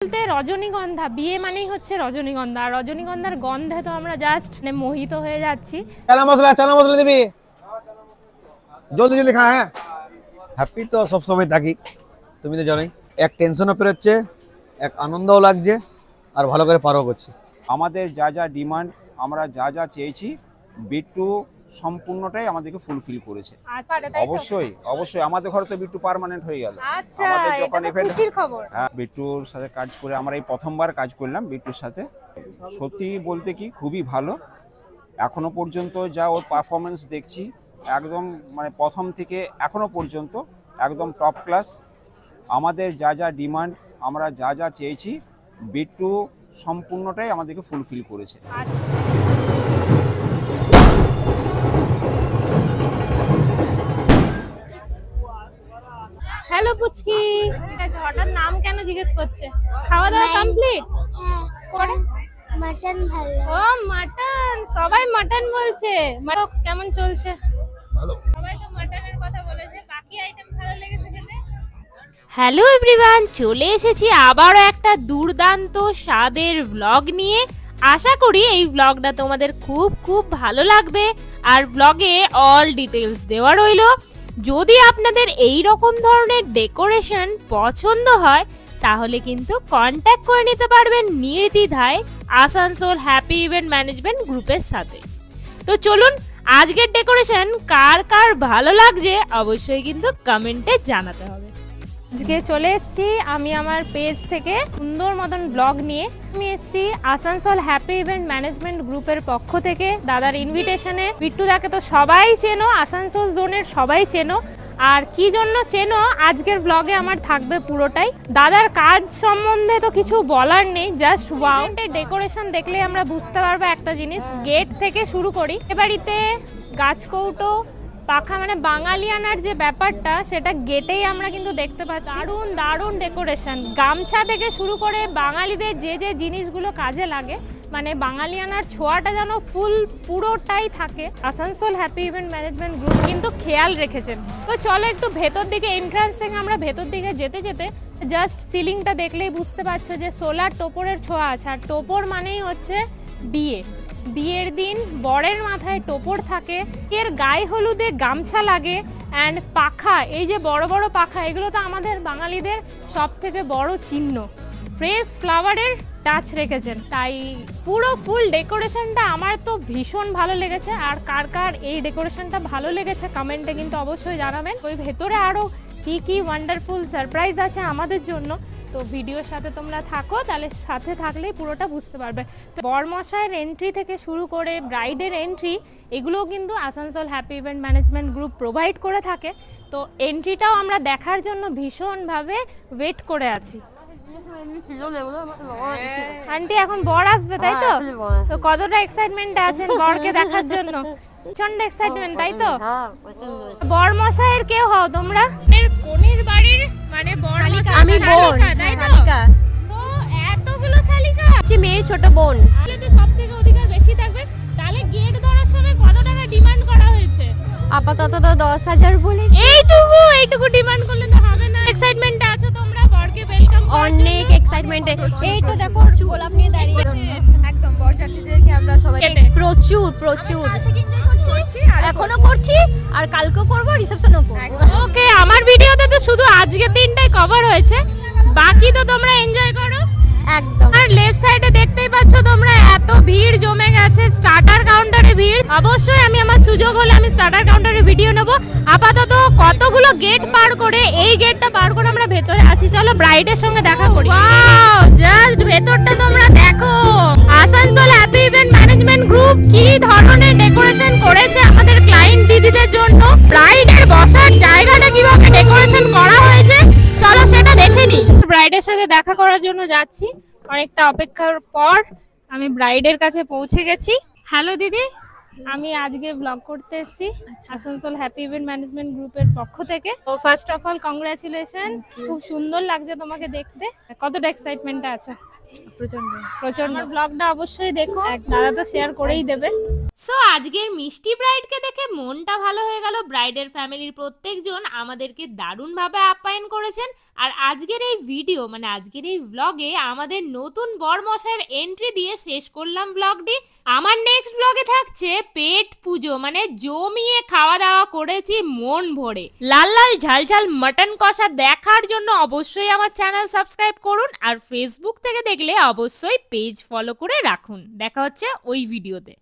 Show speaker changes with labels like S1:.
S1: বলতে রজনীগন্ধা বিয়ে মানেই হচ্ছে রজনীগন্ধা, আর রজনীগন্ধার গন্ধে তো আমরা জাস্ট মোহিত হয়ে যাচ্ছি।
S2: চানা মশলা দিবি, জলদি জলদি খা। হ্যাঁ, হ্যাপি তো সবসময় থাকি, তুমি তো জানোই। এক টেনশনও পেরোচ্ছে, এক আনন্দও লাগছে, আর ভালো করে পারও করছি।
S3: আমাদের যা যা ডিমান্ড, আমরা যা যা চেয়েছি, বিট্টু সম্পূর্ণটাই আমাদেরকে ফুলফিল করেছে। অবশ্যই অবশ্যই আমাদের ঘরে তো বিট্টু পার্মানেন্ট হয়ে গেল।
S1: আচ্ছা, এটা তো খুশির খবর।
S3: হ্যাঁ, বিট্টুর সাথে কাজ করে আমরা এই প্রথমবার কাজ করলাম বিট্টুর সাথে। সত্যি বলতে কি খুবই ভালো। এখনো পর্যন্ত যা ওর পারফরমেন্স দেখছি, একদম মানে প্রথম থেকে এখনো পর্যন্ত একদম টপ ক্লাস। আমাদের যা যা ডিমান্ড, আমরা যা যা চেয়েছি, বিট্টু সম্পূর্ণটাই আমাদেরকে ফুলফিল করেছে।
S1: হ্যালো পুচকি, হঠাৎ নাম কেন জিজ্ঞেস করছে? খাওয়া দাওয়া কমপ্লিট? করে
S4: মাটন ভালো।
S1: ও মাটন, সবাই মাটন বলছে। কেমন চলছে?
S2: ভালো।
S1: সবাই তো মাটনের কথা বলেছে, বাকি আইটেম ভালো লেগেছে খেতে?
S5: হ্যালো এভরিওয়ান, চলে এসেছি আবারও একটা দুর্দান্ত স্বাদের ভ্লগ নিয়ে। আশা করি এই ভ্লগটা তোমাদের খুব খুব ভালো লাগবে, আর ভ্লগে অল ডিটেলস দেওয়া রইল। যদি আপনাদের এই রকম ধরনের ডেকোরেশন পছন্দ হয় তাহলে কিন্তু কন্ট্যাক্ট করে নিতে পারবেন নির্দ্বিধায় আসানসোল হ্যাপি ইভেন্ট ম্যানেজমেন্ট গ্রুপের সাথে। তো চলুন, আজকের ডেকোরেশন কার কার ভালো লাগছে অবশ্যই কিন্তু কমেন্টে জানাতে হবে।
S1: আজকে চলে এসেছি আমি আমার পেজ থেকে সুন্দর মতন ব্লগ নিয়ে। আমি এসেছি আসানসোল হ্যাপি ইভেন্ট ম্যানেজমেন্ট গ্রুপের পক্ষ থেকে দাদার ইনভিটেশনে। বিট্টুদাকে তো সবাই চেনো, আসানসোল জোনের সবাই চেনো। আর কি জন্য চেনো আজকের ব্লগে আমার থাকবে পুরোটাই। দাদার কাজ সম্বন্ধে তো কিছু বলার নেই, জাস্ট ওয়াও। ডেকোরেশন দেখলে আমরা বুঝতে পারবো একটা জিনিস। গেট থেকে শুরু করি, এ বাড়িতে গাছকৌটো পাখা মানে বাঙালিয়ানার যে ব্যাপারটা সেটা গেটেই আমরা কিন্তু দেখতে পাচ্ছি। দারুণ দারুণ ডেকোরেশন, গামছা থেকে শুরু করে বাঙালিদের যে যে জিনিসগুলো কাজে লাগে, মানে বাঙালিয়ানার ছোঁয়াটা যেন ফুল পুরোটাই থাকে। Asansol happy event management group কিন্তু খেয়াল রেখেছেন। তো চলো একটু ভেতর দিকে, এন্ট্রান্স থেকে আমরা ভেতর দিকে যেতে যেতে জাস্ট সিলিংটা দেখলেই বুঝতে পারছো যে সোলার টোপরের ছোঁয়া আছে। আর টোপর মানেই হচ্ছে বিয়ে। বিয়ের দিন বরের মাথায় টোপর থাকে, এর গায়ে হলুদে গামছা লাগে, অ্যান্ড পাখা, এই যে বড় বড় পাখা, এগুলো তো আমাদের বাঙালিদের সব থেকে বড় চিহ্ন। ফ্রেশ ফ্লাওয়ারের টাচ রেখেছেন, তাই পুরো ফুল ডেকোরেশনটা আমার তো ভীষণ ভালো লেগেছে। আর কার কার এই ডেকোরেশনটা ভালো লেগেছে কমেন্টে কিন্তু অবশ্যই জানাবেন। ওই ভেতরে আরও কি কি ওয়ান্ডারফুল সারপ্রাইজ আছে আমাদের জন্য, তো ভিডিওর সাথে তোমরা থাকো, তাহলে সাথে থাকলেই পুরোটা বুঝতে পারবে। তো বরমশাইয়ের এন্ট্রি থেকে শুরু করে ব্রাইডের এন্ট্রি, এগুলোও কিন্তু Asansol happy event management group provide করে থাকে। তো এন্ট্রিটাও আমরা দেখার জন্য ভীষণভাবে ওয়েট করে আছি। আন্টি এখন বর আসবে তাই তো? তো কতটা এক্সাইটমেন্টে আছেন বরকে দেখার জন্য? প্রচন্ড এক্সাইটমেন্ট তাই তো? বর মশাইয়ের কেউ হও তোমরা? কোনের বাড়ির মানে বর
S4: আমি বোন,
S1: তাই তো?
S4: শালিকা।
S1: তো এতগুলো শালিকা,
S4: হচ্ছে মেয়ের ছোট বোন।
S1: তাহলে তো সবথেকে অধিকার বেশি থাকবে। তাহলে গেট ধরার সময় কত টাকা ডিমান্ড করা হয়েছে?
S4: আপাতত তো 10,000 বলে।
S1: এইটুকু ডিমান্ড করলে তো হবে না। এক্সাইটমেন্টে আছো তোমরা বরকে ওয়েলকাম?
S4: অনেক এক্সাইটমেন্টে। এই তো দেখো গোলাপ নিয়ে দাঁড়িয়ে একদম বরযাত্রীদেরকে আমরা সবাই প্রচুর প্রচুর এখনো করছি, আর কালকেও করবো, রিসেপশনও করবো।
S1: ওকে, আমার ভিডিওতে তো শুধু আজকে দিনটাই কভার হয়েছে, বাকি তো তোমরা এনজয় করো
S4: একদম।
S1: আর লেফট সাইডে দেখতেই পাচ্ছ তোমরা এত ভিড় জমে গেছে, স্টার্টার কাউন্টারে ভিড়। অবশ্যই আমি আমার সুযোগ হলে আমি স্টার্টার কাউন্টারে ভিডিও নেব। আপাতত কতগুলো গেট পার করে, এই গেটটা পার করে আমরা ভেতরে আসি। চলো ব্রাইডের সঙ্গে দেখা করি। ওয়াও, জাস্ট ভেতরটা তোমরা দেখো। Asansol happy event management group কি ধরনের ডেকোরেশন করেছে আমাদের ক্লায়েন্ট দিদিদের জন্য। ব্রাইডের বসার জায়গাটা কিভাবে ডেকোরেশন করা হয়েছে চলো সেটা দেখে নিই। ব্রাইডের সাথে দেখা করার জন্য যাচ্ছি, অনেকটা অপেক্ষার পর আমি ব্রাইডের কাছে পৌঁছে গেছি। হ্যালো দিদি, আমি আজকে ব্লগ করতে এসেছি আসানসোল হ্যাপি ইভেন্ট ম্যানেজমেন্ট গ্রুপের পক্ষ থেকে। তো ফার্স্ট অফ অল কংগ্রাচুলেশন, খুব সুন্দর লাগছে তোমাকে দেখতে। কতটা এক্সাইটমেন্টে আছে?
S4: প্রচন্ড।
S1: ব্লগটা অবশ্যই দেখো, দাদা তো শেয়ার করেই দেবে।
S5: সো আজকের মিষ্টি ব্রাইডকে দেখে মনটা ভালো হয়ে গেল। ব্রাইডের ফ্যামিলির প্রত্যেকজন আমাদেরকে দারুণভাবে আপ্যায়ন করেছেন। আর আজকের এই ভিডিও মানে আজকের এই ব্লগে আমাদের নতুন বরমশাইয়ের এন্ট্রি দিয়ে শেষ করলাম ব্লগটি। আমার নেক্সট ব্লগে থাকছে পেট পুজো, মানে জমিয়ে খাওয়া দাওয়া করেছি মন ভরে। লাল লাল ঝাল ঝাল মাটন কষা দেখার জন্য অবশ্যই আমার চ্যানেল সাবস্ক্রাইব করুন, আর ফেসবুক থেকে দেখলে অবশ্যই পেজ ফলো করে রাখুন। দেখা হচ্ছে ওই ভিডিওতে।